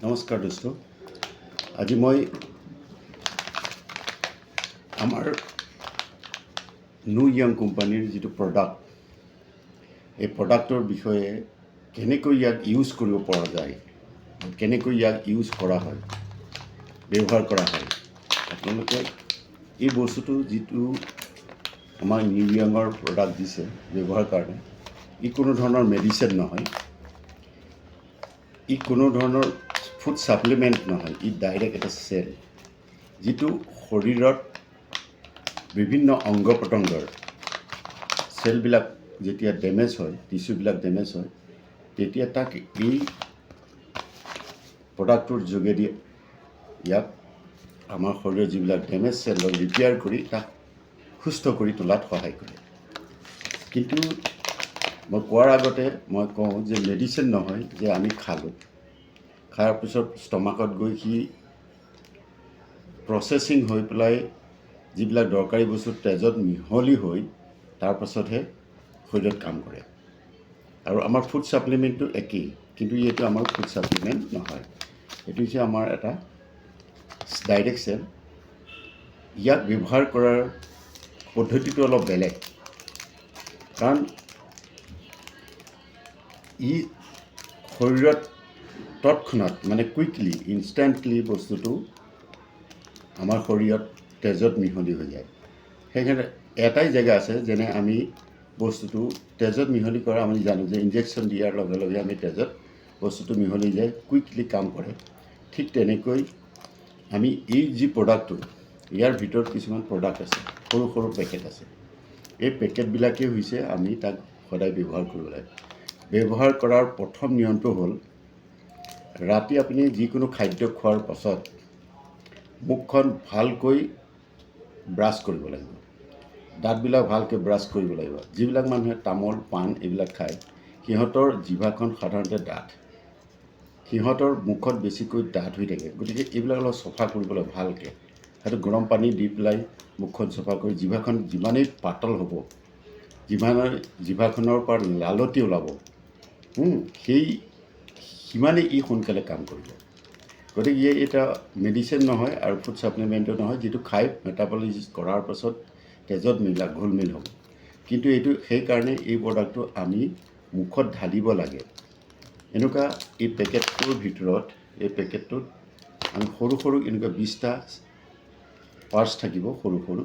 নমস্কাৰ দোস্ত। আজি মই আমাৰ নিউ য়াং কোম্পানীৰ যিটো প্ৰডাক্ট, এই প্ৰডাক্টৰ বিষয়ে কেনেকৈ ইয়াক ইউজ কৰিব পৰা যায়, কেনেকৈ ইয়াক ইউজ কৰা হয়, ব্যৱহাৰ কৰা হয়। আপোনালোকে এই বস্তুটো যিটো আমাৰ নিউ য়াঙৰ প্ৰডাক্ট দিছে ব্যৱহাৰ কাৰণে, ই কোনো ধৰণৰ মেডিচিন নহয়, ই কোনো ধৰণৰ ফুড ছাপ্লিমেণ্ট নহয়, ই ডাইৰেক্ট এটা চেল, যিটো শৰীৰত বিভিন্ন অংগ প্ৰত্যংগৰ চেলবিলাক যেতিয়া ডেমেজ হয়, টিচুবিলাক ডেমেজ হয়, তেতিয়া তাক এই প্ৰডাক্টটোৰ যোগেদি ইয়াক আমাৰ শৰীৰৰ যিবিলাক ডেমেজ চেলক ৰিপেয়াৰ কৰি তাক সুস্থ কৰি তোলাত সহায় কৰে। কিন্তু মই কোৱাৰ আগতে মই কওঁ যে মেডিচিন নহয় যে আমি খালোঁ, খোৱাৰ পিছত ষ্টমাকত গৈ সি প্ৰচেছিং হৈ পেলাই যিবিলাক দৰকাৰী বস্তু তেজত মিহলি হৈ তাৰপাছতহে শৰীৰত কাম কৰে। আৰু আমাৰ ফুড ছাপ্লিমেণ্টটো একেই, কিন্তু এইটো আমাৰ ফুড ছাপ্লিমেণ্ট নহয়, এইটো হৈছে আমাৰ এটা ডাইৰেক্ট চেল। ইয়াক ব্যৱহাৰ কৰাৰ পদ্ধতিটো অলপ বেলেগ, কাৰণ ই শৰীৰত তৎক্ষণাত মানে কুইকলি ইনষ্টেণ্টলি বস্তুটো আমাৰ শৰীৰত তেজত মিহলি হৈ যায়। সেইকাৰণে এটাই জেগা আছে যেনে আমি বস্তুটো তেজত মিহলি কৰা আমি জানো যে ইনজেকশ্যন দিয়াৰ লগে লগে আমি তেজত বস্তুটো মিহলি যায়, কুইকলি কাম কৰে। ঠিক তেনেকৈ আমি এই যি প্ৰডাক্টটো, ইয়াৰ ভিতৰত কিছুমান প্ৰডাক্ট আছে, সৰু সৰু পেকেট আছে। এই পেকেটবিলাকেই হৈছে আমি তাক সদায় ব্যৱহাৰ কৰিব লাগে। ব্যৱহাৰ কৰাৰ প্ৰথম নিয়মটো হ'ল, ৰাতি আপুনি যিকোনো খাদ্য খোৱাৰ পাছত মুখখন ভালকৈ ব্ৰাছ কৰিব লাগিব, দাঁতবিলাক ভালকৈ ব্ৰাছ কৰিব লাগিব। যিবিলাক মানুহে তামোল পাণ এইবিলাক খায়, সিহঁতৰ জিভাখন সাধাৰণতে ডাঠ, সিহঁতৰ মুখত বেছিকৈ ডাঠ হৈ থাকে। গতিকে এইবিলাক অলপ চফা কৰিব লাগে ভালকৈ, সেইটো গৰম পানী দি পেলাই মুখখন চফা কৰি, জিভাখন যিমানেই পাতল হ'ব, জিভাখনৰ পৰা লালতি ওলাব, সেই সিমানেই ই সোনকালে কাম কৰিব। গতিকে এটা মেডিচিন নহয় আৰু ফুড ছাপ্লিমেণ্টো নহয়, যিটো খাই মেটাবলিজিছ কৰাৰ পাছত তেজত ঘোলমিল হ'ব। কিন্তু এইটো সেইকাৰণে এই প্ৰডাক্টটো আমি মুখত ঢালিব লাগে। এনেকুৱা এই পেকেটটোৰ ভিতৰত, এই পেকেটটোত আমি সৰু সৰু এনেকুৱা 20টা পাৰ্টছ থাকিব, সৰু সৰু।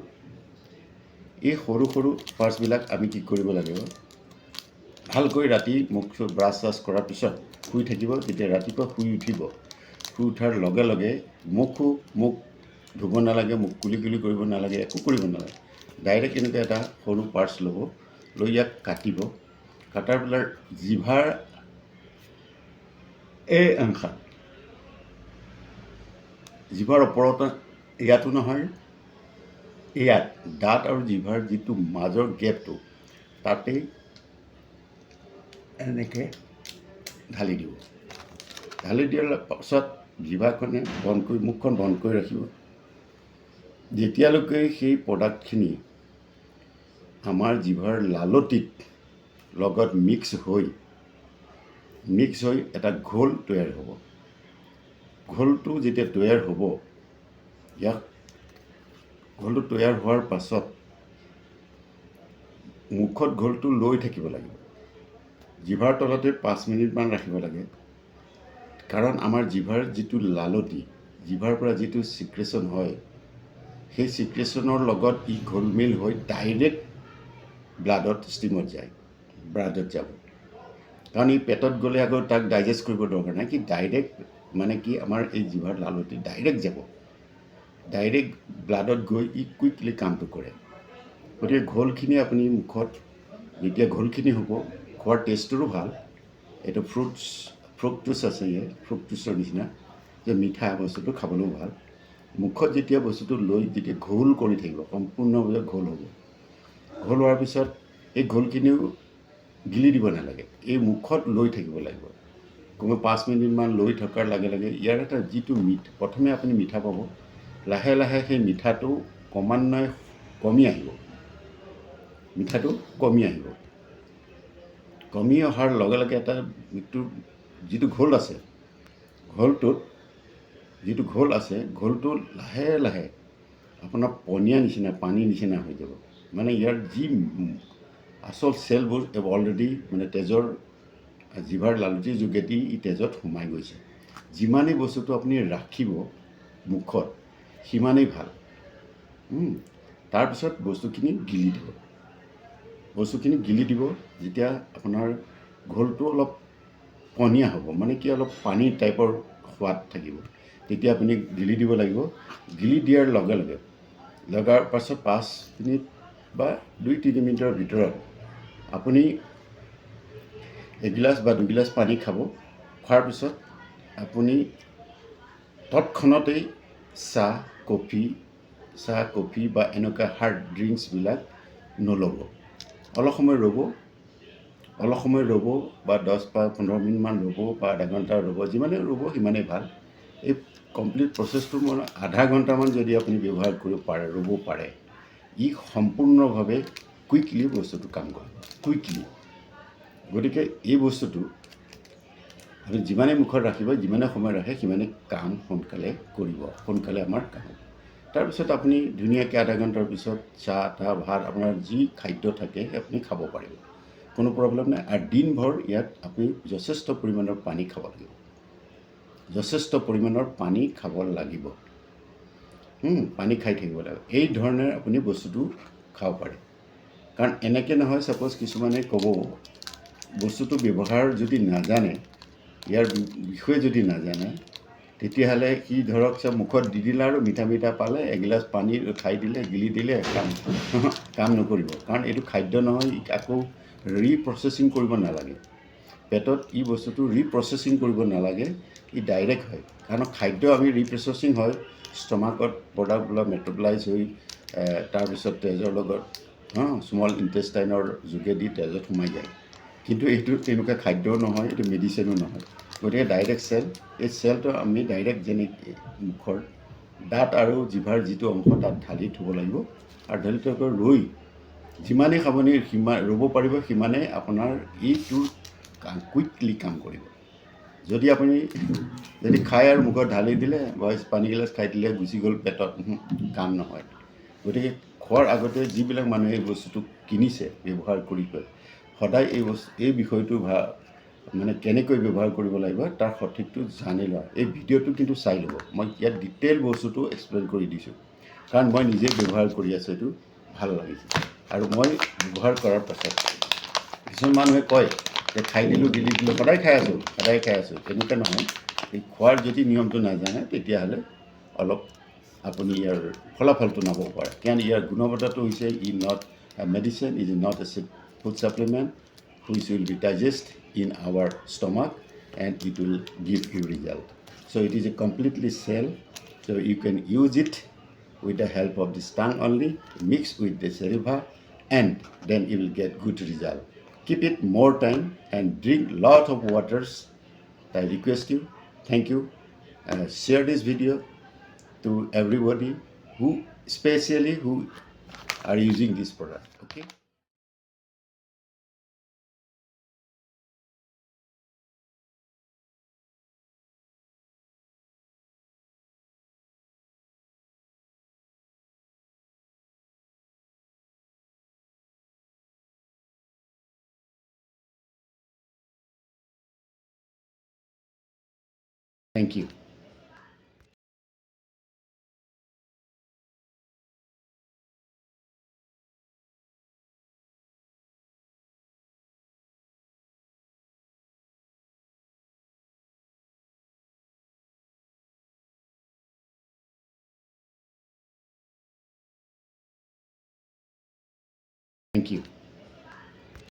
এই সৰু সৰু পাৰ্টছবিলাক আমি কি কৰিব লাগিব, ভালকৈ ৰাতি মুখ ব্ৰাছ চাছ কৰাৰ পিছত শুই থাকিব। তেতিয়া ৰাতিপুৱা শুই উঠিব, শুই উঠাৰ লগে লগে মুখ ধুব নালাগে, মুখ কুলি কৰিব নালাগে, একো কৰিব নালাগে। ডাইৰেক্ট এনেকৈ এটা সৰু পাৰ্টছ ল'ব, লৈ ইয়াক কাটিব। কাটাৰ পেলাই জিভাৰ এই অংশত, জিভাৰ ওপৰত, ইয়াতো নহয়, ইয়াত দাঁত আৰু জিভাৰ যিটো মাজৰ গেপটো, তাতেই এনেকৈ ঢালি দিব। ঢালি দিয়াৰ পাছত জিভাখনে বন্ধ কৰি, মুখখন বন্ধ কৰি ৰাখিব। যেতিয়ালৈকে সেই প্ৰডাক্টখিনি আমাৰ জিভাৰ লালটিত লগত মিক্স হৈ এটা ঘোল তৈয়াৰ হ'ব। ঘোলটো যেতিয়া তৈয়াৰ হ'ব, ঘোলটো তৈয়াৰ হোৱাৰ পাছত মুখত ঘোলটো লৈ থাকিব লাগিব। জিভাৰ তলতে 5 মিনিটমান ৰাখিব লাগে, কাৰণ আমাৰ জিভাৰ যিটো লালটি, জিভাৰ পৰা যিটো ছিক্ৰেশ্যন হয়, সেই ছিক্ৰেশ্যনৰ লগত ই ঘোলমিল হৈ ডাইৰেক্ট ষ্ট্ৰীমত যায়, ব্লাডত যাব। কাৰণ ই পেটত গ'লে আকৌ তাক ডাইজেষ্ট কৰিব দৰকাৰ নাই, কি ডাইৰেক্ট মানে কি আমাৰ এই জিভাৰ লালটি ডাইৰেক্ট যাব, ডাইৰেক্ট ব্লাডত গৈ ই কুইকলি কামটো কৰে। গতিকে ঘোলখিনি আপুনি মুখত যেতিয়া ঘোলখিনি হ'ব, খোৱাৰ টেষ্টৰো ভাল। এইটো ফ্ৰুক্টোচ আছে, ফ্ৰুক্টোচৰ নিচিনা, যে মিঠা বস্তুটো খাবলৈও ভাল। মুখত যেতিয়া বস্তুটো লৈ যেতিয়া ঘোল কৰি থাকিব, সম্পূৰ্ণভাৱে ঘোল হ'ব। ঘোল হোৱাৰ পিছত এই ঘোলখিনিও গিলি দিব নালাগে, এই মুখত লৈ থাকিব লাগিব। কমেও 5 মিনিটমান লৈ থকাৰ লগে লগে ইয়াৰ এটা যিটো প্ৰথমে আপুনি মিঠা পাব, লাহে লাহে সেই মিঠাটো ক্ৰমান্বয়ে কমি আহিব। মিঠাটো কমি আহিব, কমি অহাৰ লগে লগে এটা যিটো ঘোল আছে, ঘোলটোত যিটো ঘোল আছে, ঘোলটো লাহে লাহে আপোনাৰ পনীয়া নিচিনা, পানী নিচিনা হৈ যাব। মানে ইয়াৰ যি আচল চেলবোৰ অলৰেডি মানে তেজৰ জিভাৰ লালুটিৰ যোগেদি ই তেজত সোমাই গৈছে। যিমানেই বস্তুটো আপুনি ৰাখিব মুখত সিমানেই ভাল। তাৰপিছত বস্তুখিনি গিলি দিব। যেতিয়া আপোনাৰ ঘোলটো অলপ পনীয়া হ'ব, মানে কি অলপ পানীৰ টাইপৰ সোৱাদ থাকিব, তেতিয়া আপুনি গিলি দিব লাগিব। গিলি দিয়াৰ লগে লগে লগাৰ পাছত 5 মিনিট বা 2-3 মিনিটৰ ভিতৰত আপুনি এগিলাচ বা 2 গিলাচ পানী খাব। খোৱাৰ পিছত আপুনি তৎক্ষণতেই চাহ, কফি বা এনেকুৱা হাৰ্ড ড্ৰিংকছবিলাক নল'ব। অলপ সময় ৰ'ব বা 10 বা 15 মিনিটমান ৰ'ব বা আধা ঘণ্টা ৰ'ব। যিমানেই ৰ'ব সিমানেই ভাল। এই কমপ্লিট প্ৰচেছটো মানে আধা ঘণ্টামান যদি আপুনি ব্যৱহাৰ কৰিব পাৰে, ৰ'ব পাৰে, ই সম্পূৰ্ণভাৱে কুইকলি বস্তুটো কাম কৰিব। গতিকে এই বস্তুটো আপুনি যিমানেই মুখত ৰাখিব, যিমানে সময় ৰাখে, সিমানে কাম সোনকালে কৰিব, সোনকালে আমাৰ কাম হ'ব। তাৰপিছত আপুনি ধুনীয়াকৈ আধা ঘণ্টাৰ পিছত চাহ, ভাত, আপোনাৰ যি খাদ্য থাকে আপুনি খাব পাৰিব, কোনো প্ৰব্লেম নাই। আৰু দিনভৰ ইয়াত আপুনি যথেষ্ট পৰিমাণৰ পানী খাব লাগিব। পানী খাই থাকিব লাগিব। এই ধৰণে আপুনি বস্তুটো খাব পাৰে। কাৰণ এনেকৈ নহয়, ছাপ'জ কিছুমানে ক'ব বস্তুটো ব্যৱহাৰ যদি নাজানে, ইয়াৰ বিষয়ে যদি নাজানে, তেতিয়াহ'লে সি ধৰক মুখত দি দিলে আৰু মিঠা মিঠা পালে, এগিলাচ পানী খাই দিলে, গিলি দিলে, কাম নকৰিব। কাৰণ এইটো খাদ্য নহয়, আকৌ ৰিপ্ৰচেছিং কৰিব নালাগে। পেটত ই বস্তুটো ৰিপ্ৰচেছিং কৰিব নালাগে, ই ডাইৰেক্ট হয়। কাৰণ খাদ্য আমি ৰিপ্ৰচেছিং হয় ষ্টমাকত প্ৰডাক্টবিলাক মেটাবলাইজ হৈ তাৰপিছত তেজৰ লগত স্মল ইণ্টেষ্টাইনৰ যোগেদি তেজত সোমাই যায়। কিন্তু এইটো তেনেকুৱা খাদ্যও নহয়, এইটো মেডিচিনো নহয়। গতিকে ডাইৰেক্ট চেল, এই চেলটো আমি ডাইৰেক্ট যেনেকৈ মুখৰ দাঁত আৰু জিভাৰ যিটো অংশ তাত ঢালি থ'ব লাগিব। আৰু ঢালি থৈ ৰৈ যিমানেই আপুনি ৰ'ব পাৰিব, সিমানেই আপোনাৰ এইটো কুইকলি কাম কৰিব। যদি আপুনি খাই আৰু মুখত ঢালি দিলে বা পানীগিলাচ খাই দিলে, গুচি গ'ল পেটত, কাম নহয়। গতিকে খোৱাৰ আগতে যিবিলাক মানুহে এই বস্তুটো কিনিছে ব্যৱহাৰ কৰি সদায় এই বিষয়টো মানে কেনেকৈ ব্যৱহাৰ কৰিব লাগিব তাৰ সঠিকটো জানি লোৱা। এই ভিডিঅ'টো কিন্তু চাই ল'ব। মই ইয়াত ডিটেইল বস্তুটো এক্সপ্লেইন কৰি দিছোঁ, কাৰণ মই নিজে ব্যৱহাৰ কৰি আছোঁ। এইটো ভাল লাগিছে। আৰু মই ব্যৱহাৰ কৰাৰ পাছত কিছুমান মানুহে কয় যে খাই দিলোঁ, গিলি দিলোঁ, সদায় খাই আছোঁ। তেনেকুৱা নহয়। এই খোৱাৰ যদি নিয়মটো নাজানে, তেতিয়াহ'লে অলপ আপুনি ইয়াৰ ফলাফলটো নাপাব পাৰে। কাৰণ ইয়াৰ গুণগতটো হৈছে not medicine, is not a food supplement which will be digest in our stomach and it will give you result. So it is a completely cell. So you can use it with the help of this tongue only, mix with the saliva, and then you will get good result. Keep it more time and drink lot of waters. I request you. Thank you. Share this video to everybody especially who are using this product. Okay. Thank you. Thank you.